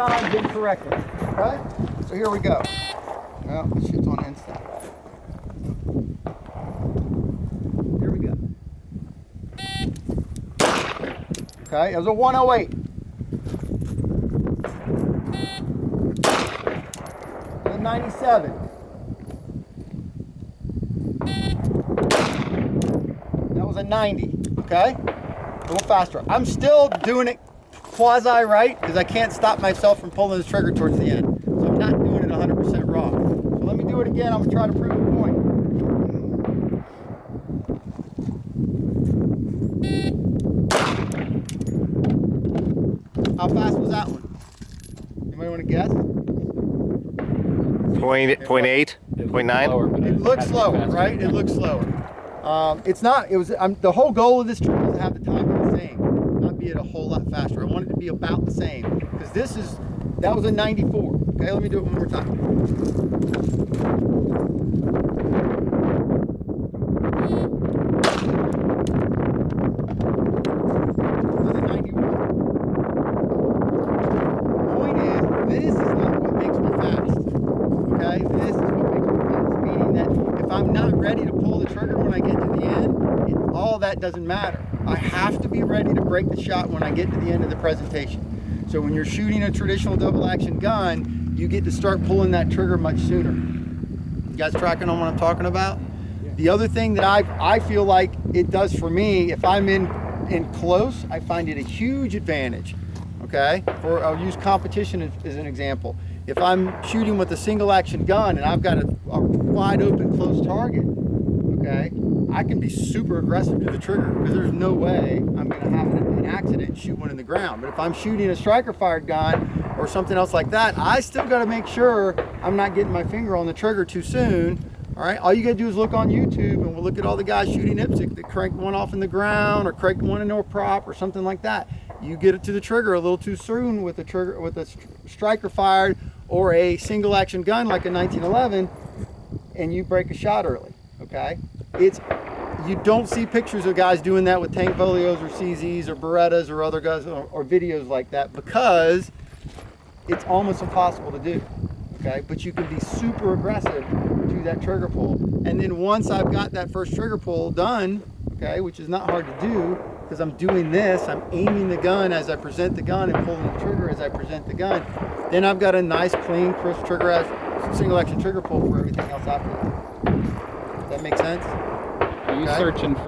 times incorrectly. Okay? So here we go. Well, this shit's on instant. Here we go. Okay, it was a 108. A 97. That was a 90. Okay? A little faster. I'm still doing it quasi right because I can't stop myself from pulling the trigger towards the end. So I'm not doing it 100% wrong. So let me do it again. I'm going to try to prove the point. How fast was that one? Anybody want to guess? 0.8, 0.9. It looks slower, right? It looks slower. It's not. It was. The whole goal of this trip was to have the time be the same, not be it a whole lot faster. I wanted it to be about the same because that was a 94. Okay, let me do it one more time. Another 91. Point is, this is not what makes me fast. Okay, this is what makes me fast. Meaning that if I'm not ready to pull the trigger when I get to the end, all that doesn't matter. I have to be ready to break the shot when I get to the end of the presentation. So when you're shooting a traditional double action gun, you get to start pulling that trigger much sooner. You guys tracking on what I'm talking about? Yeah. The other thing that I feel like it does for me, if I'm in close, I find it a huge advantage. Okay, or I'll use competition as an example. If I'm shooting with a single action gun and I've got a wide open close target, okay, I can be super aggressive to the trigger because there's no way I'm going to have an accident and shoot one in the ground. But if I'm shooting a striker fired gun or something else like that, I still got to make sure I'm not getting my finger on the trigger too soon. All right, all you got to do is look on YouTube and we'll look at all the guys shooting IPSC that cranked one off in the ground or cranked one into a prop or something like that. You get it to the trigger a little too soon with a striker fired or a single action gun like a 1911, and you break a shot early. Okay, you don't see pictures of guys doing that with tank folios or CZs or Berettas or other guys or videos like that because it's almost impossible to do. Okay, but you can be super aggressive to that trigger pull, and then once I've got that first trigger pull done, okay, which is not hard to do because I'm doing this, I'm aiming the gun as I present the gun and pulling the trigger as I present the gun, then I've got a nice clean crisp trigger single action trigger pull for everything else after that. Does that make sense? Are you searching